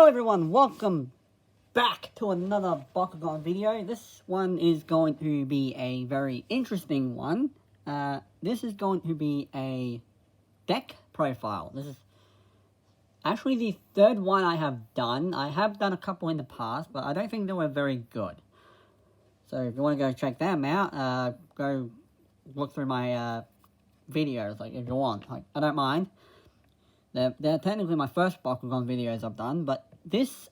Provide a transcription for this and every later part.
Hello everyone, welcome back to another Bakugan video. This one is going to be a very interesting one. This is going to be a deck profile. This is actually the third one I have done. I have done a couple in the past, but I don't think they were very good. So if you want to go check them out, go look through my videos, like if you want. Like, I don't mind. They're technically my first Bakugan videos I've done, but this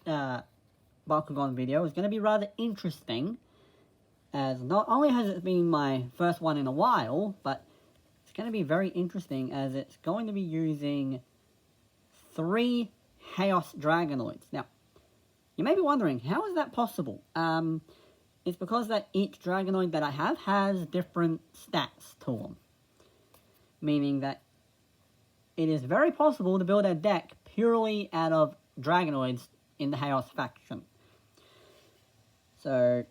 Bakugan video is going to be rather interesting, as not only has it been my first one in a while, but it's going to be very interesting as it's going to be using 3 Haos Dragonoids. Now, you may be wondering, how is that possible? It's because that each Dragonoid that I have has different stats to them, meaning that it is very possible to build a deck purely out of Dragonoids in the Haos faction. So,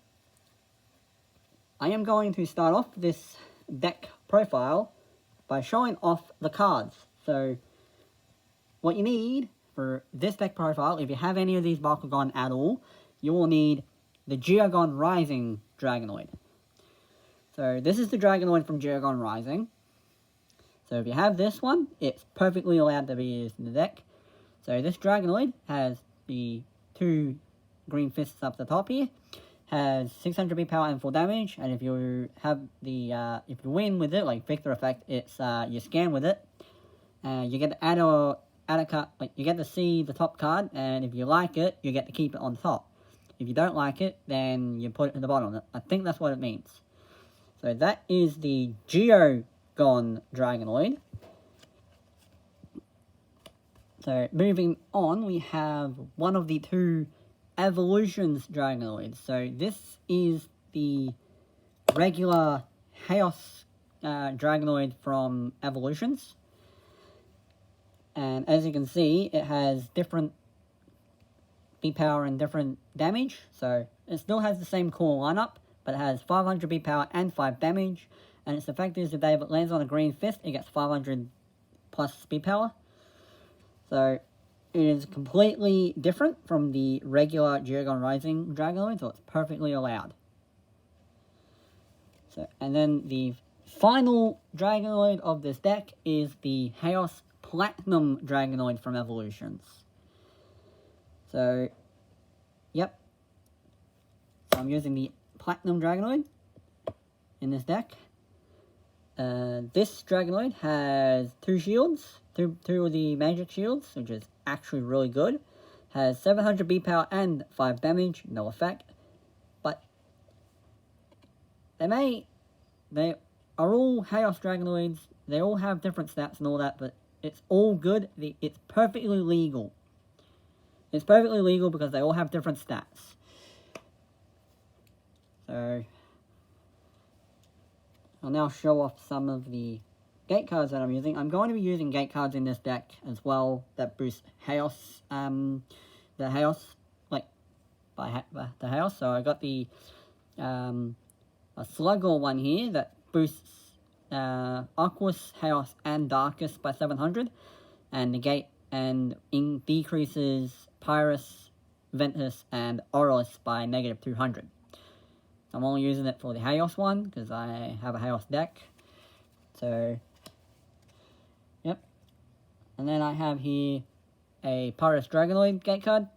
I am going to start off this deck profile by showing off the cards. So, what you need for this deck profile, if you have any of these Bakugan at all, you will need the Dragon Rising Dragonoid. So, this is the Dragonoid from Dragon Rising. So if you have this one, it's perfectly allowed to be used in the deck. So this Dragonoid has the 2 green fists up the top here, has 600 beat power and full damage, and if you have the, if you win with it, like Victor effect, it's, you scan with it, you get to add a card, like, you get to see the top card, and if you like it, you get to keep it on top. If you don't like it, then you put it at the bottom. I think that's what it means. So that is the Dragonoid Dragonoid. So moving on, we have one of the 2 Evolutions Dragonoids. So this is the regular Haos Dragonoid from Evolutions. And as you can see, it has different beat power and different damage. So it still has the same core lineup, but it has 500 beat power and 5 damage. And its effect is if it lands on a green fist, it gets 500 plus speed power. So, it is completely different from the regular Dragon Rising Dragonoid, so it's perfectly allowed. So, and then the final Dragonoid of this deck is the Haos Platinum Dragonoid from Evolutions. So, yep. So I'm using the Platinum Dragonoid in this deck. This Dragonoid has 2 shields, two of the magic shields, which is actually really good. Has 700 beat power and 5 damage, no effect. But they are all Haos Dragonoids. They all have different stats and all that, but it's all good. It's perfectly legal. It's perfectly legal because they all have different stats. So I'll now show off some of the gate cards that I'm using. I'm going to be using gate cards in this deck as well that boost Haos, the Haos, like, the Haos. So I got the, a Slugger one here that boosts, Aquas, Haos, and Darkest by 700. And negate and decreases Pyrus, Ventus, and Aurorus by negative 200. I'm only using it for the Haos one, because I have a Haos deck. So, yep. And then I have here a Pyrus Dragonoid gate card.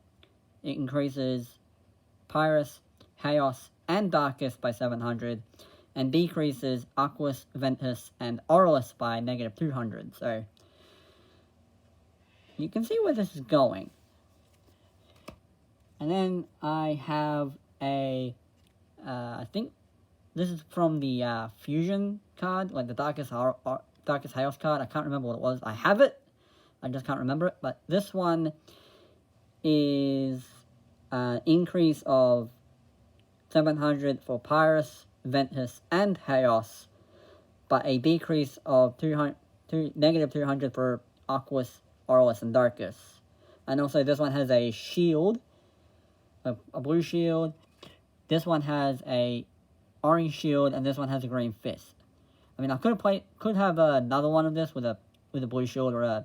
It increases Pyrus, Haos, and Darkest by 700, and decreases Aquas, Ventus, and Aurorus by negative 200. So, you can see where this is going. And then I have a I think this is from the Fusion card, like the Darkest Haos card. I can't remember what it was. I have it, I just can't remember it. But this one is an increase of 700 for Pyrus, Ventus, and Haos, but a decrease of negative 200 for Aquas, Aurorus, and Darkest. And also this one has a shield, a blue shield. This one has a orange shield, and this one has a green fist. I mean, I could have another one of this with a blue shield or a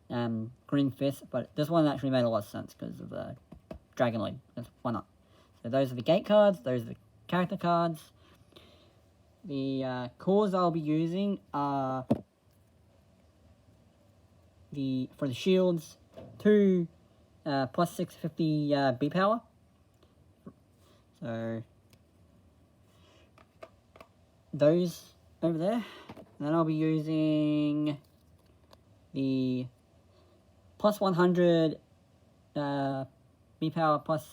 Green Fist, but this one actually made a lot of sense because of the Dragonoid. Why not? So those are the gate cards, those are the character cards. The cores I'll be using are for the shields, 2 plus 650 B power. So those over there. Then I'll be using the plus 100 B power plus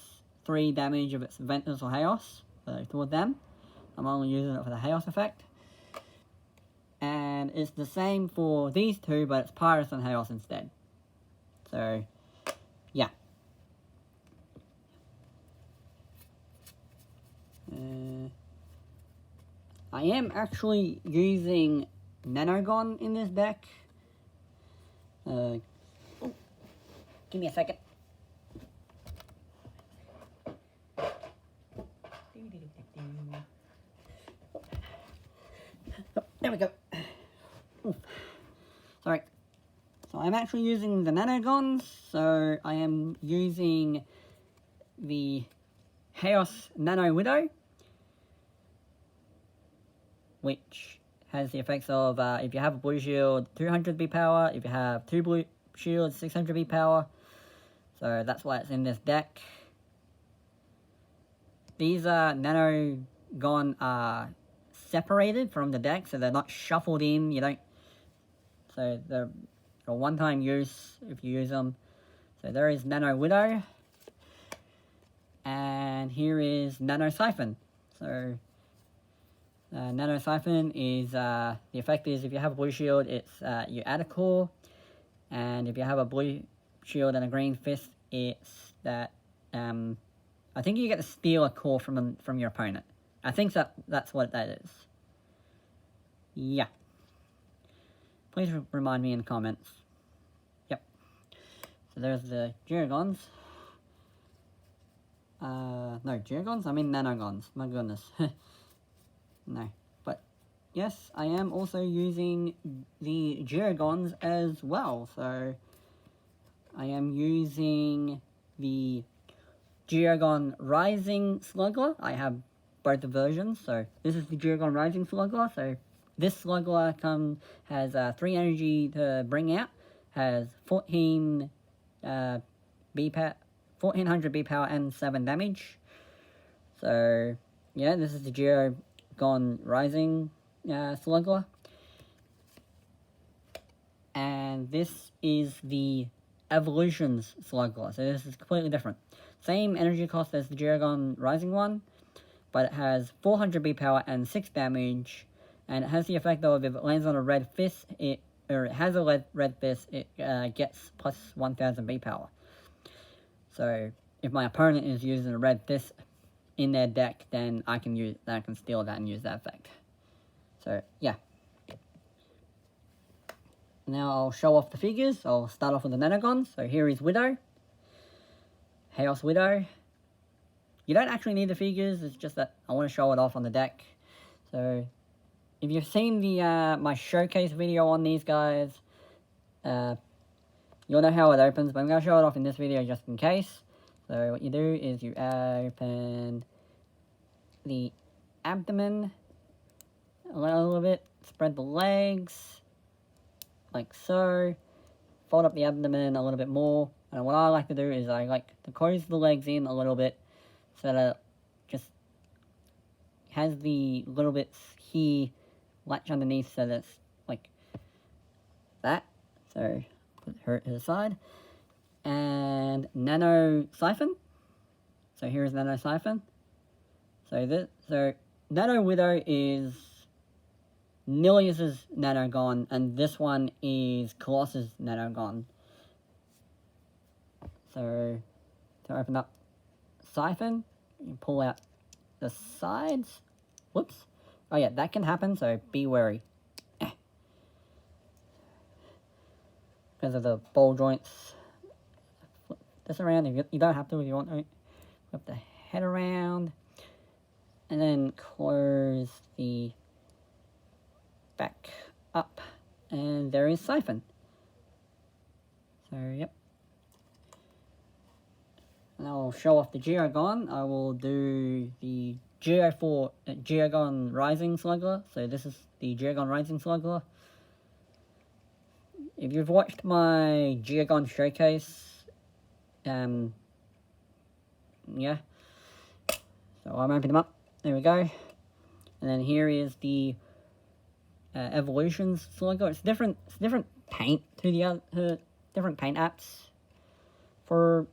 3 damage of its Ventus or Haos. So toward them. I'm only using it for the Haos effect. And it's the same for these two, but it's Pyrus and Haos instead. So, yeah. I am actually using Nanogun in this deck. Give me a second. Oh, there we go. Oof. Sorry. So I'm actually using the Nanoguns. So I am using the Haos Nano Widow, which has the effects of if you have a blue shield, 200 B power. If you have 2 blue shields, 600 B power. So that's why it's in this deck. These Nanogun are separated from the deck, so they're not shuffled in. You don't. So they're a one-time use if you use them. So there is Nano Widow, and here is Nano Siphon. So Nano Siphon is the effect is if you have a blue shield, it's you add a core, and if you have a blue shield and a green fist, it's that I think you get to steal a core from your opponent. I think that's what that is. Yeah. Please remind me in the comments. Yep. So there's the Dragons. No, Dragons? I mean Nanoguns. My goodness. No. But, yes, I am also using the Dragons as well. So, I am using the Dragon Rising Slugger. I have both the versions. So, this is the Dragon Rising Slugger. So, this Slugger has 3 energy to bring out. Has 14 1400 B power and 7 damage. So, yeah, this is the Dragon Rising Slugger. And this is the Evolutions Slugger. So this is completely different. Same energy cost as the Dragon Rising one, but it has 400 B power and 6 damage. And it has the effect of if it lands on a red fist, it has a red fist, it gets plus 1000 B power. So if my opponent is using a red fist in their deck, then I can steal that and use that effect. So yeah. Now I'll show off the figures. I'll start off with the Nanoguns. So here is Widow, Haos Widow. You don't actually need the figures. It's just that I want to show it off on the deck. So if you've seen the my showcase video on these guys, you'll know how it opens. But I'm going to show it off in this video just in case. So what you do is you open the abdomen a little bit, spread the legs, like so, fold up the abdomen a little bit more, and what I like to do is I like to close the legs in a little bit, so that it just has the little bits here latch underneath, so that's like that. So put her to the side. And Nano Siphon. So here is Nano Siphon. So Nano Widow is Nilius's Nanogun, and this one is Colossus Nanogun. So to open up Siphon, you pull out the sides. Whoops. Oh yeah, that can happen, so be wary. Because of the ball joints. Flip this around. You don't have to if you want to. Flip the head around. And then close the back up. And there is Siphon. So, yep. And I'll show off the Geogon. I will do the Geogon Rising Slugger. So this is the Geogon Rising Slugger. If you've watched my Geogon showcase, yeah. So I'm opening them up. There we go. And then here is the Evolutions Slugger. It's different paint to the other, different paint apps for,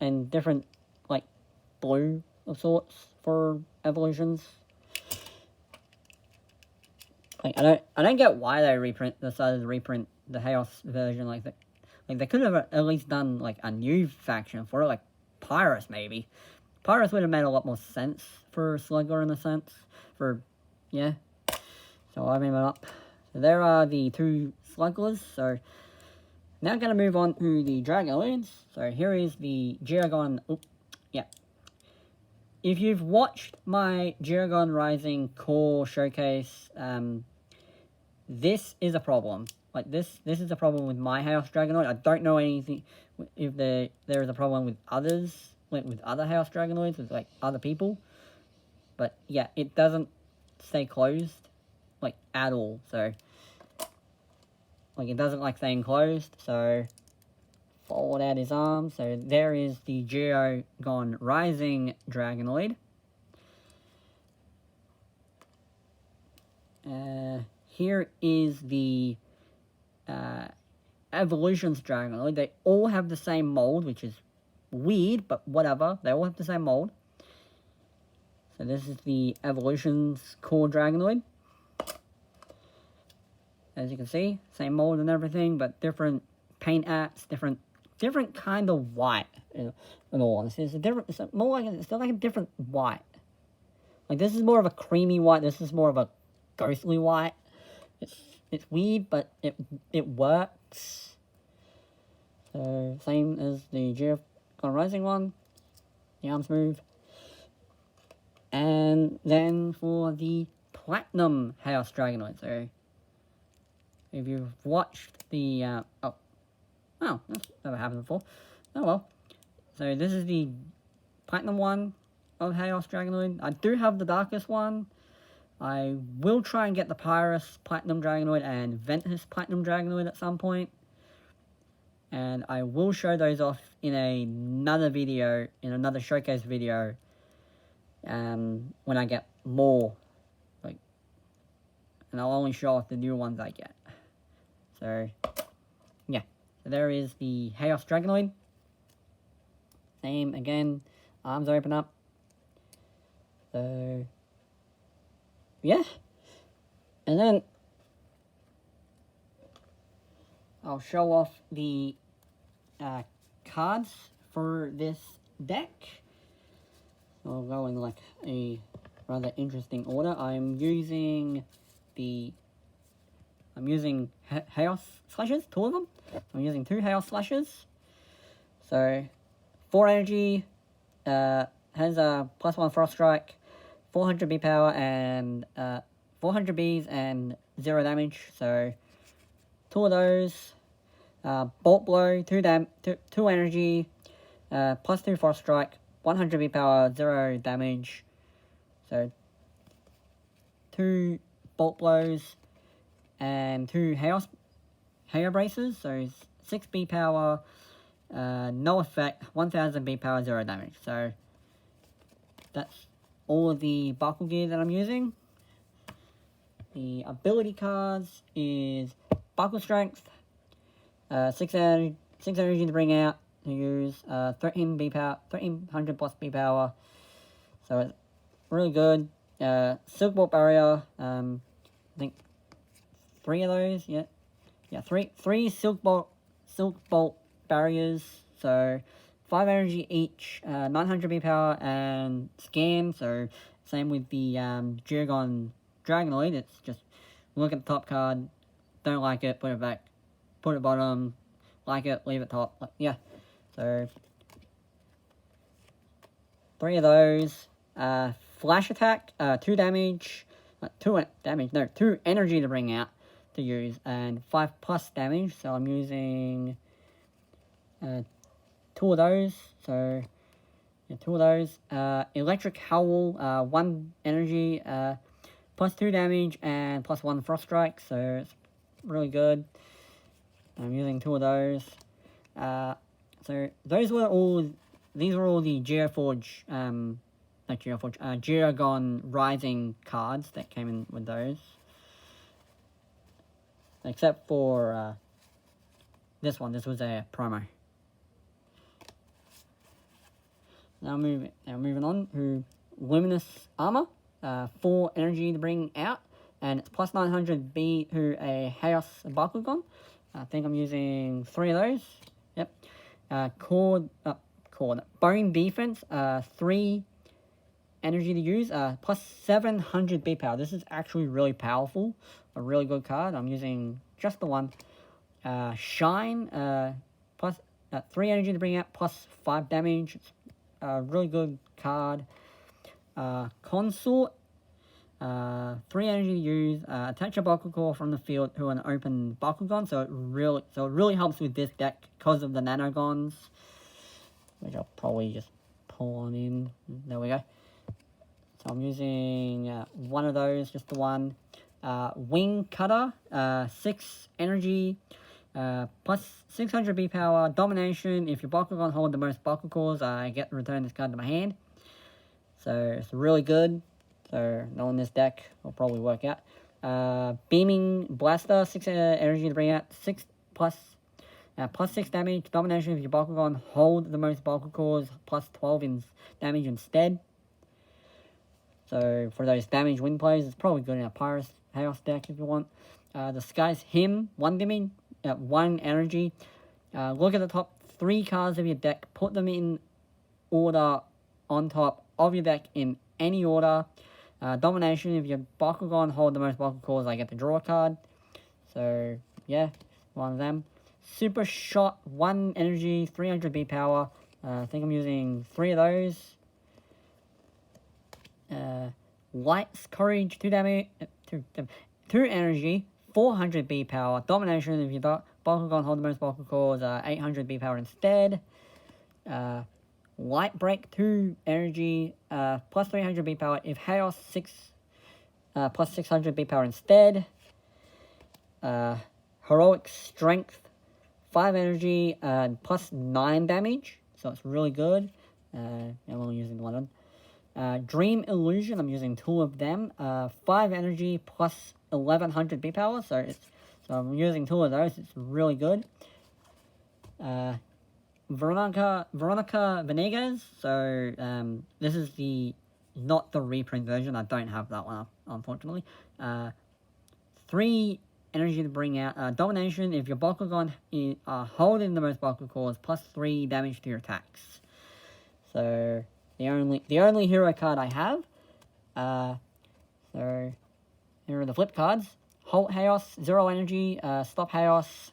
and different like blue of sorts for Evolutions. Like I don't get why they decided to reprint the Haos version like that. Like they could have at least done like a new faction for it, like Pyrus maybe. Pyrus would have made a lot more sense for Slugger in a sense. Yeah. So I remember up. So there are the two Sluggers. So now I'm going to move on to the Dragonoids. So here is the Geogon. Yeah. If you've watched my Geogon Rising core showcase, this is a problem. Like this is a problem with my Haos Dragonoid. I don't know anything if there is a problem with others, like with other Haos Dragonoids, with like other people. But yeah, it doesn't stay closed, like at all. So like it doesn't like staying closed. So fold out his arms. So there is the Geogon Rising Dragonoid. Here is the Evolutions Dragonoid. They all have the same mold, which is weird, but whatever. They all have the same mold. So this is the Evolutions core Dragonoid. As you can see, same mold and everything, but different paint apps, different kind of white. In all honesty, it's still like a different white. Like this is more of a creamy white. This is more of a ghostly white. It's weird, but it works. So same as the Geogon Rising one. The arms move. And then for the Platinum Haos Dragonoid. So if you've watched the oh, that's never happened before. Oh well. So this is the Platinum one of Haos Dragonoid. I do have the Darkest one. I will try and get the Pyrus Platinum Dragonoid and Ventus Platinum Dragonoid at some point. And I will show those off in another video, in another showcase video, when I get more. Like, and I'll only show off the new ones I get. So, yeah. So there is the Haos Dragonoid. Same again, arms open up. So, yeah. And then I'll show off the cards for this deck. I'll go in like a rather interesting order. I'm using Haos Slashes, 2 of them. I'm using 2 Haos Slashes. So 4 energy, has a +1 Frost Strike, 400 B power, and 400 Bs and 0 damage. So 2 of those. Bolt Blow, 2 energy, +2 Frost Strike, 100 B power, 0 damage. So 2 Bolt Blows and 2 Hail Braces. So 6 B power, no effect, 1000 B power, 0 damage. So that's all of the buckle gear that I'm using. The ability cards is Buckle Strength, 6 energy to bring out, to use, 13 B power, 1300 plus B power. So it's really good. Silk Bolt Barrier, I think 3 of those, yeah, 3 Silk Bolt Barriers. So 5 energy each, 900 B power and Scan. So same with the Geogon Dragonoid. It's just look at the top card, don't like it, put it back, put it bottom, like it, leave it top. Like, yeah. So 3 of those. Flash attack, 2 damage, 2 energy to bring out to use, and 5 plus damage. So I'm using 2 of those, so yeah, 2 of those. Electric Howl, 1 energy, plus 2 damage and plus 1 frost strike, so it's really good. I'm using 2 of those. So these were all the Geoforge, not Geoforge, Dragon Rising cards that came in with those. Except for this one. This was a promo. Now moving on to Luminous Armor. 4 energy to bring out, and it's plus 900 B to a Haos Bakugan. I think I'm using 3 of those. Yep. Bone Defense. 3 energy to use. Plus 700 B power. This is actually really powerful. A really good card. I'm using just the one. Shine. Plus 3 energy to bring out. Plus 5 damage. It's a really good card. Consort. 3 energy to use. Attach a Bakugan from the field to an open Bakugan, so it really helps with this deck because of the Nanoguns, which I'll probably just pull on in. There we go. So I'm using 1 of those, just the one. Wing Cutter, 6 energy, plus 600 B power, domination. If your Bakugan hold the most Bakugans, I get to return this card to my hand. So it's really good. So knowing this deck will probably work out. Beaming Blaster, 6 energy to bring out, 6 plus 6 damage, domination. If your Bakugan hold the most Bakugans, plus 12 in damage instead. So for those damage win plays, it's probably good in a Pyrus Haos deck if you want. Disguise Him, 1 damage, 1 energy. Look at the top 3 cards of your deck, put them in order on top of your deck in any order. Domination, if your Bakugan hold the most Bakugans, I get to draw a card. So yeah, 1 of them. Super Shot, 1 energy, 300 B power. I think I'm using 3 of those. Light's Courage, 2 damage, 2 energy, 400 B power. Domination, if your Bakugan hold the most Bakugans, 800 B power instead. Light Break, 2 energy, plus 300 B power. If Haos, 6, plus 600 B power instead. Heroic Strength, 5 energy, plus 9 damage. So it's really good. I'm only using 1 of them. Dream Illusion, I'm using 2 of them. 5 energy plus 1100 B power, so I'm using 2 of those. It's really good. Veronica Venegas. So this is not the reprint version. I don't have that one up, unfortunately. 3 energy to bring out. Domination. If your Bakugan is holding the most Bakugans, plus 3 damage to your attacks. So the only hero card I have. So here are the flip cards. Halt Haos, 0 energy. Stop Haos.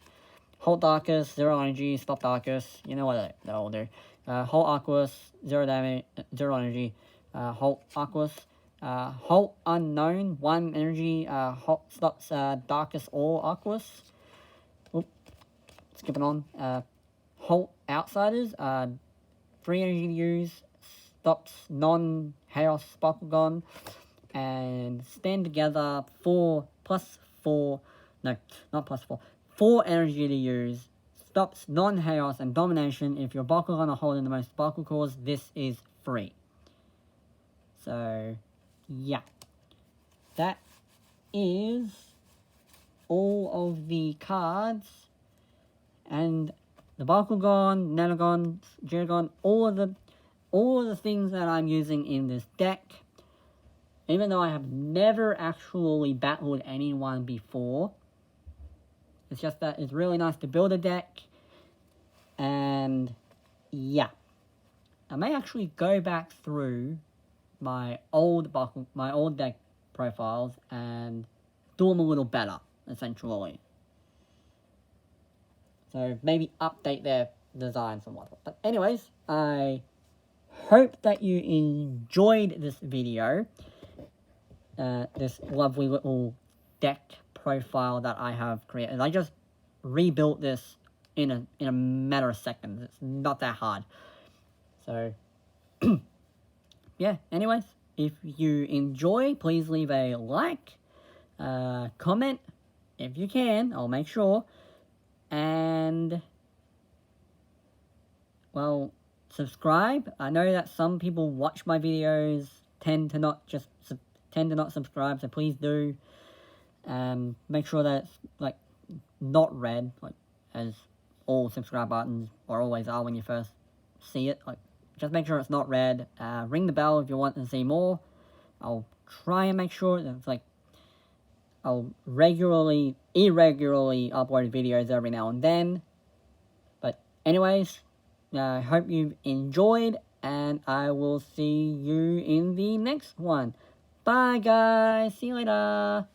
Halt Darkus, 0 energy. Stop Darkus. You know what they all do. Halt Aquas, 0 damage, 0 energy. Halt Aquas. Halt Unknown, 1 energy. Halt stops Darkus or Aquas. Oop. Skipping on. Halt Outsiders, 3 energy to use. Stops non-Haos Bakugan. And stand together 4 energy to use. Stops non-Haos and domination. If your Bakugan are holding the most Bakugans, this is free. So, yeah. That is all of the cards. And the Bakugan, Nanoguns, Dragon, all of the things that I'm using in this deck. Even though I have never actually battled anyone before. It's just that it's really nice to build a deck. And yeah. I may actually go back through my old deck profiles and do them a little better, essentially. So maybe update their designs and whatnot. But anyways, I hope that you enjoyed this video. This lovely little deck profile that I have created. I just rebuilt this in a matter of seconds. It's not that hard. So, yeah, anyways, if you enjoy, please leave a like, comment, if you can, I'll make sure, and, well, subscribe. I know that some people watch my videos, tend to not subscribe, so please do. Make sure that it's, like, not red, like, as all subscribe buttons or always are when you first see it. Like, just make sure it's not red. Ring the bell if you want to see more. I'll try and make sure that it's like, I'll irregularly upload videos every now and then. But anyways, I hope you've enjoyed, and I will see you in the next one. Bye guys, see you later.